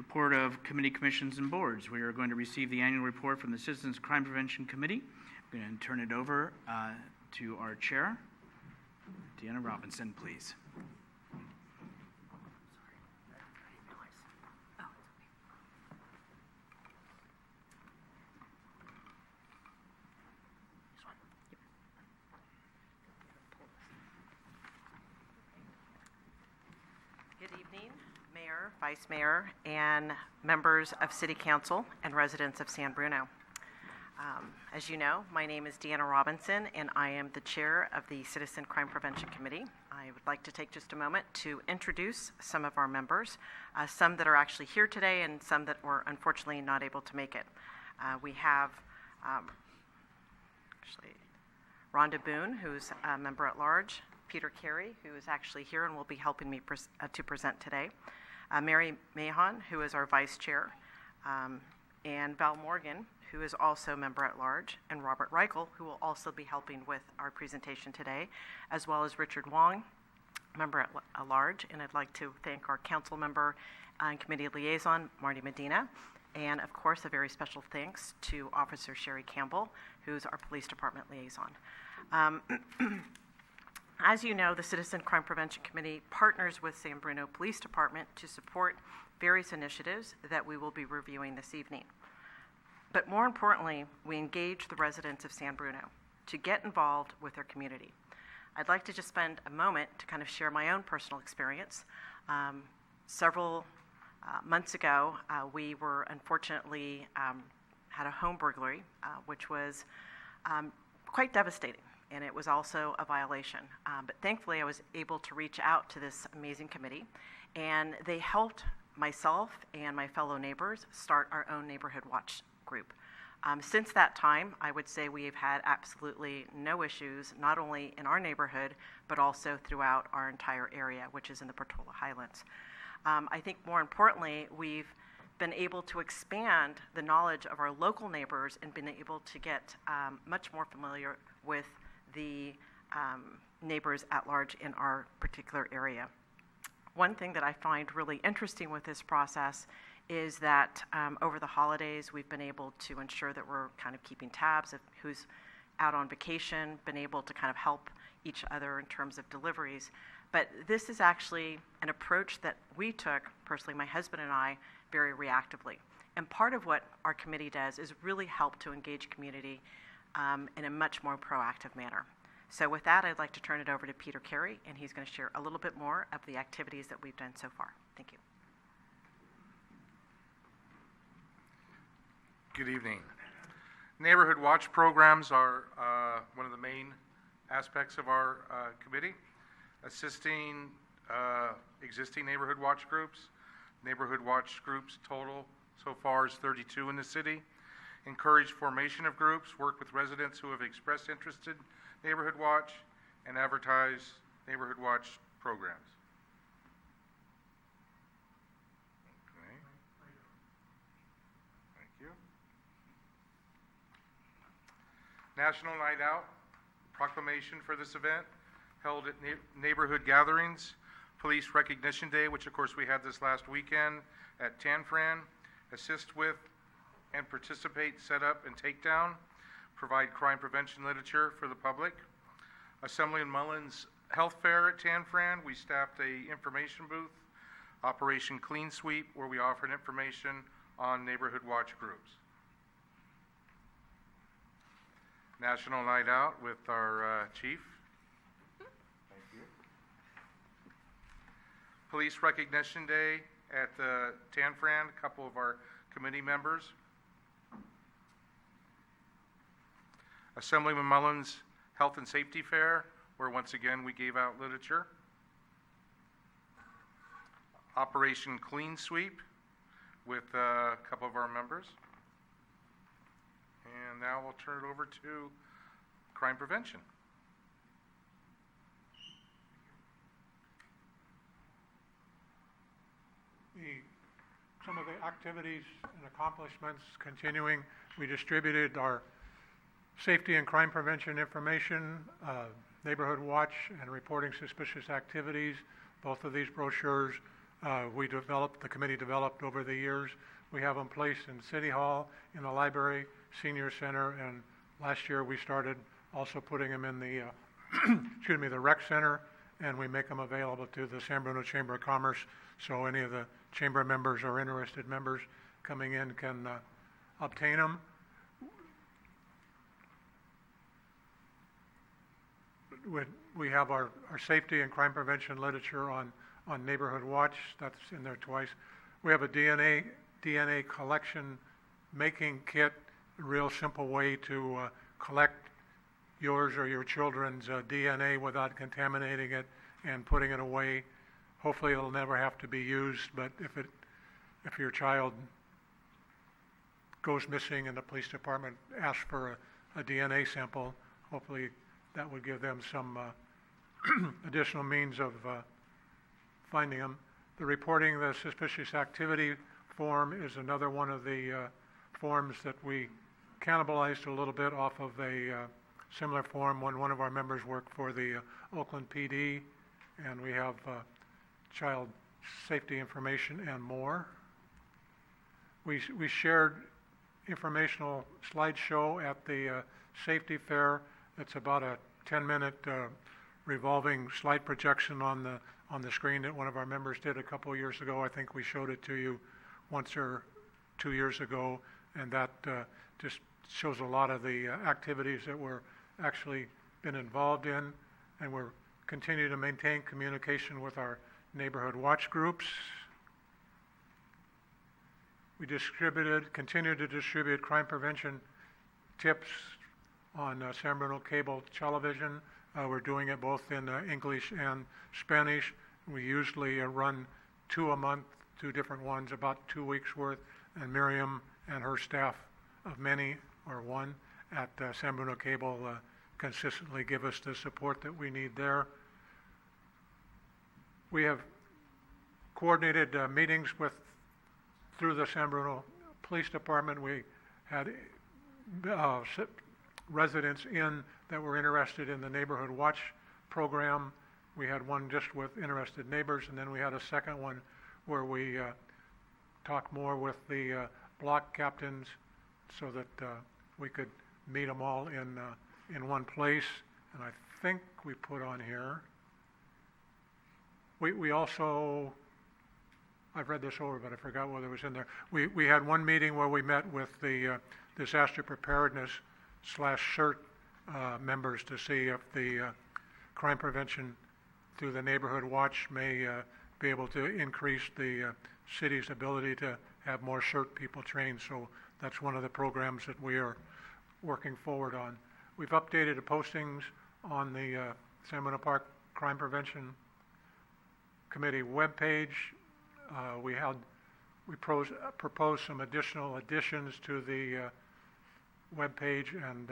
Report of committee, commissions, and boards. We are going to receive the annual report from the Citizens Crime Prevention Committee. I'm going to turn it over to our chair, Deanna Robinson, please. Good evening, Mayor, Vice Mayor, and members of City Council and residents of San Bruno. As you know, my name is Deanna Robinson, and I am the chair of the Citizen Crime Prevention Committee. I would like to take just a moment to introduce some of our members, some that are actually here today and some that were unfortunately not able to make it. We have Rhonda Boone, who's a member at large, Peter Carey, who is actually here and will be helping me to present today, Mary Mahon, who is our vice chair, and Val Morgan, who is also a member at large, and Robert Reichel, who will also be helping with our presentation today, as well as Richard Wong, member at large. And I'd like to thank our council member and committee liaison, Marty Medina, and of course a very special thanks to Officer Sherry Campbell, who's our police department liaison. As you know, the Citizen Crime Prevention Committee partners with San Bruno Police Department to support various initiatives that we will be reviewing this evening. But more importantly, we engage the residents of San Bruno to get involved with their community. I'd like to just spend a moment to kind of share my own personal experience. Several months ago, we were unfortunately had a home burglary, which was quite devastating. And it was also a violation. But thankfully, I was able to reach out to this amazing committee, and they helped myself and my fellow neighbors start our own neighborhood watch group. Since that time, I would say we have had absolutely no issues, not only in our neighborhood, but also throughout our entire area, which is in the Portola Highlands. I think more importantly, we've been able to expand the knowledge of our local neighbors and been able to get much more familiar with the neighbors at large in our particular area. One thing that I find really interesting with this process is that over the holidays, we've been able to ensure that we're kind of keeping tabs of who's out on vacation, been able to kind of help each other in terms of deliveries. But this is actually an approach that we took, personally, my husband and I, very reactively. And part of what our committee does is really help to engage community in a much more proactive manner. So with that, I'd like to turn it over to Peter Carey, and he's going to share a little bit more of the activities that we've done so far. Thank you. Good evening. Neighborhood watch programs are one of the main aspects of our committee, assisting existing neighborhood watch groups. Neighborhood watch groups total so far is 32 in the city. Encourage formation of groups, work with residents who have expressed interest in neighborhood watch, and advertise neighborhood watch programs. Okay. Thank you. National Night Out, proclamation for this event, held at neighborhood gatherings. Police Recognition Day, which of course we had this last weekend at Tanfran. Assist with and participate, set up, and take down, provide crime prevention literature for the public. Assemblyman Mullin's Health Fair at Tanfran, we staffed a information booth. Operation Clean Sweep, where we offered information on neighborhood watch groups. National Night Out with our chief. Thank you. Police Recognition Day at Tanfran, a couple of our committee members. Assemblyman Mullin's Health and Safety Fair, where once again we gave out literature. Operation Clean Sweep with a couple of our members. And now we'll turn it over to crime prevention. Some of the activities and accomplishments continuing, we distributed our safety and crime prevention information, neighborhood watch and reporting suspicious activities. Both of these brochures The committee developed over the years. We have them placed in City Hall, in the library, senior center, and last year we started also putting them in the, the rec center, and we make them available to the San Bruno Chamber of Commerce, so any of the chamber members or interested members coming in can obtain them. We have our safety and crime prevention literature on Neighborhood Watch. That's in there twice. We have a DNA collection making kit, a real simple way to collect yours or your children's DNA without contaminating it and putting it away. Hopefully it'll never have to be used, but if your child goes missing and the police department asks for a DNA sample, hopefully that would give them some additional means of finding them. The reporting the suspicious activity form is another one of the forms that we cannibalized a little bit off of a similar form when one of our members worked for the Oakland PD, and we have child safety information and more. We shared informational slideshow at the safety fair. It's about a 10-minute revolving slide projection on the screen that one of our members did a couple of years ago. I think we showed it to you once or 2 years ago, and that just shows a lot of the activities that we're actually been involved in, and we're continue to maintain communication with our neighborhood watch groups. We continue to distribute crime prevention tips on San Bruno cable television. We're doing it both in English and Spanish. We usually run 2 a month, 2 different ones, about 2 weeks worth, and Miriam and her staff of many, or one, at San Bruno Cable consistently give us the support that we need there. We have coordinated meetings through the San Bruno Police Department. We had residents in that were interested in the Neighborhood Watch program. We had one just with interested neighbors, and then we had a second one where we talked more with the block captains so that we could meet them all in one place. And I think we put on here, we also, I've read this over, but I forgot whether it was in there. We had one meeting where we met with the disaster preparedness /CERT members to see if the crime prevention through the Neighborhood Watch may be able to increase the city's ability to have more CERT people trained. So that's one of the programs that we are working forward on. We've updated the postings on the San Bruno Park Crime Prevention Committee webpage. We proposed some additional additions to the webpage, and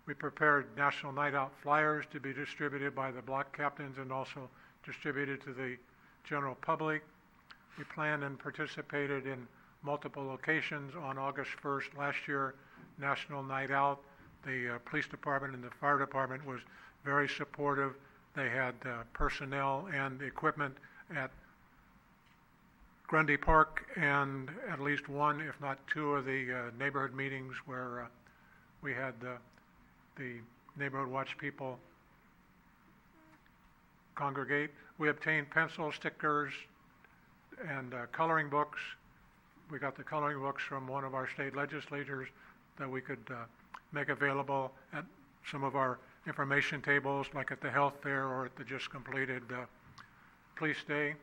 we prepared National Night Out flyers to be distributed by the block captains and also distributed to the general public. We planned and participated in multiple locations on August 1st last year, National Night Out. The police department and the fire department was very supportive. They had personnel and equipment at Grundy Park and at least one, if not 2, of the neighborhood meetings where we had the Neighborhood Watch people congregate. We obtained pencils, stickers, and coloring books. We got the coloring books from one of our state legislators that we could make available at some of our information tables, like at the health fair or at the just completed police day.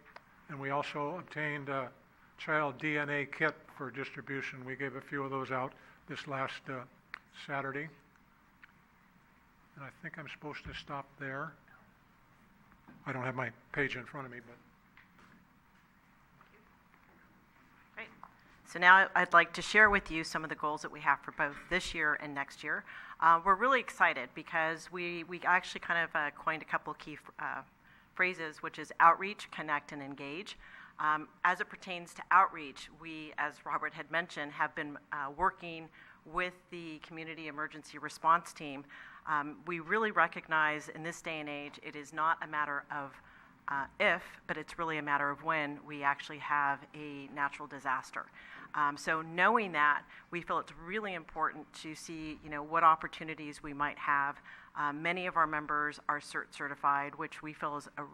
And we also obtained a child DNA kit for distribution. We gave a few of those out this last Saturday. And I think I'm supposed to stop there. I don't have my page in front of me, but. Great. So now I'd like to share with you some of the goals that we have for both this year and next year. We're really excited because we actually kind of coined a couple of key phrases, which is outreach, connect, and engage. As it pertains to outreach, we, as Robert had mentioned, have been working with the community emergency response team. We really recognize in this day and age, it is not a matter of but it's really a matter of when we actually have a natural disaster. So knowing that, we feel it's really important to see, what opportunities we might have. Many of our members are certified, which we feel is a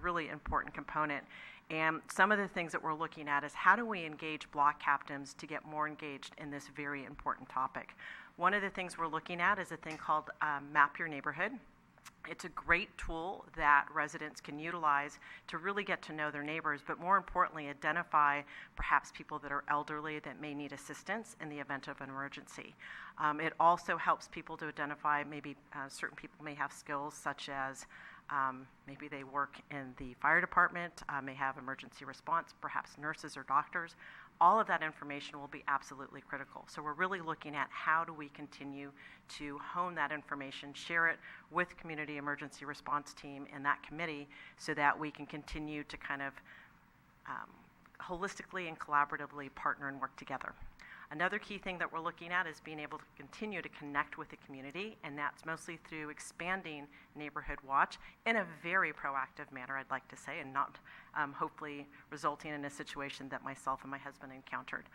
really important component. And some of the things that we're looking at is how do we engage block captains to get more engaged in this very important topic. One of the things we're looking at is a thing called Map Your Neighborhood. It's a great tool that residents can utilize to really get to know their neighbors, but more importantly, identify perhaps people that are elderly that may need assistance in the event of an emergency. It also helps people to identify maybe certain people may have skills such as maybe they work in the fire department, may have emergency response, perhaps nurses or doctors. All of that information will be absolutely critical. So we're really looking at how do we continue to hone that information, share it with community emergency response team and that committee so that we can continue to kind of holistically and collaboratively partner and work together. Another key thing that we're looking at is being able to continue to connect with the community, and that's mostly through expanding Neighborhood Watch in a very proactive manner, I'd like to say, and not hopefully resulting in a situation that myself and my husband encountered.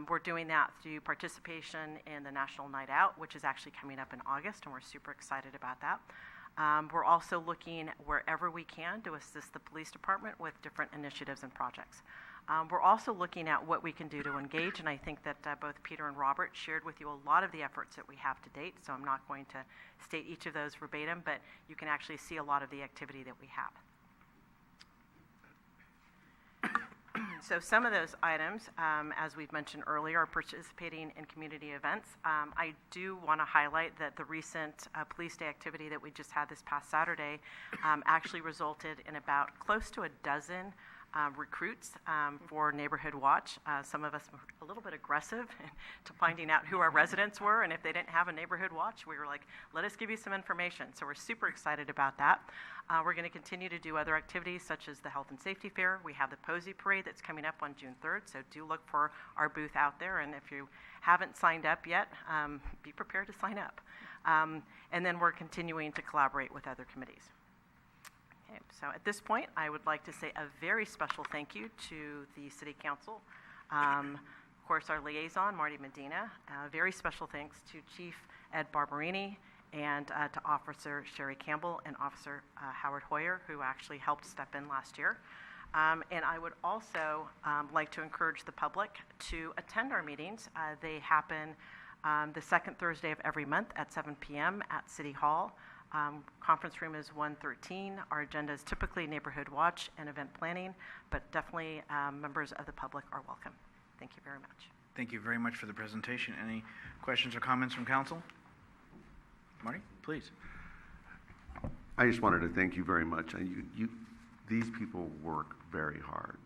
We're doing that through participation in the National Night Out, which is actually coming up in August, and we're super excited about that. We're also looking wherever we can to assist the police department with different initiatives and projects. We're also looking at what we can do to engage, and I think that both Peter and Robert shared with you a lot of the efforts that we have to date, so I'm not going to state each of those verbatim, but you can actually see a lot of the activity that we have. So some of those items, as we've mentioned earlier, are participating in community events. I do want to highlight that the recent Police Day activity that we just had this past Saturday actually resulted in about close to a dozen recruits for Neighborhood Watch. Some of us were a little bit aggressive to finding out who our residents were, and if they didn't have a Neighborhood Watch, we were like, let us give you some information. So we're super excited about that. We're going to continue to do other activities such as the Health and Safety Fair. We have the Posey Parade that's coming up on June 3rd, so do look for our booth out there, and if you haven't signed up yet, be prepared to sign up. And then we're continuing to collaborate with other committees. So at this point, I would like to say a very special thank you to the City Council. Of course, our liaison, Marty Medina. Very special thanks to Chief Ed Barberini and to Officer Sherry Campbell and Officer Howard Hoyer, who actually helped step in last year. And I would also like to encourage the public to attend our meetings. They happen the second Thursday of every month at 7 p.m. at City Hall. Conference room is 113. Our agenda is typically Neighborhood Watch and event planning, but definitely members of the public are welcome. Thank you very much. Thank you very much for the presentation. Any questions or comments from council? Marty, please. I just wanted to thank you very much. These people work very hard.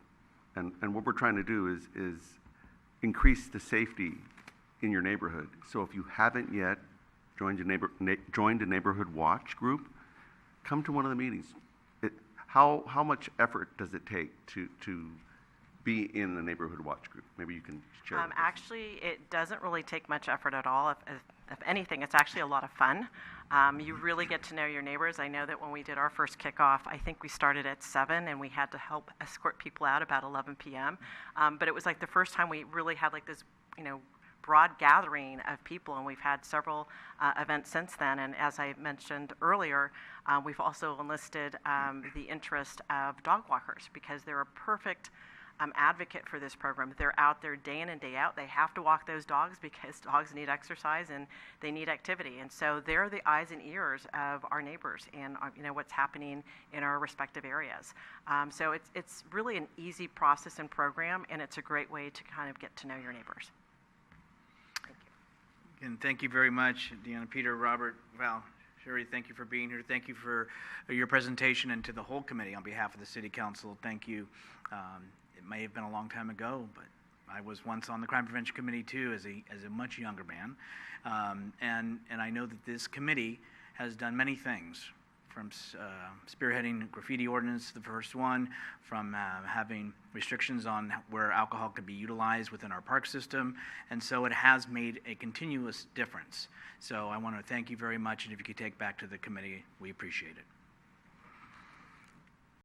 And what we're trying to do is increase the safety in your neighborhood. So if you haven't yet joined a Neighborhood Watch group, come to one of the meetings. How much effort does it take to be in the Neighborhood Watch group? Maybe you can share. Actually, it doesn't really take much effort at all. If anything, it's actually a lot of fun. You really get to know your neighbors. I know that when we did our first kickoff, I think we started at 7 and we had to help escort people out about 11 p.m. But it was like the first time we really had like this, broad gathering of people, and we've had several events since then. And as I mentioned earlier, we've also enlisted the interest of dog walkers because they're a perfect advocate for this program. They're out there day in and day out. They have to walk those dogs because dogs need exercise and they need activity. And so they're the eyes and ears of our neighbors and what's happening in our respective areas. So it's really an easy process and program, and it's a great way to kind of get to know your neighbors. And thank you very much, Deanna, Peter, Robert, Val, Sherry, thank you for being here. Thank you for your presentation, and to the whole committee on behalf of the City Council, thank you. It may have been a long time ago, but I was once on the Crime Prevention Committee too as a much younger man. And I know that this committee has done many things, from spearheading graffiti ordinance, the first one, from having restrictions on where alcohol could be utilized within our park system, and so it has made a continuous difference. So I want to thank you very much, and if you could take back to the committee, we appreciate it.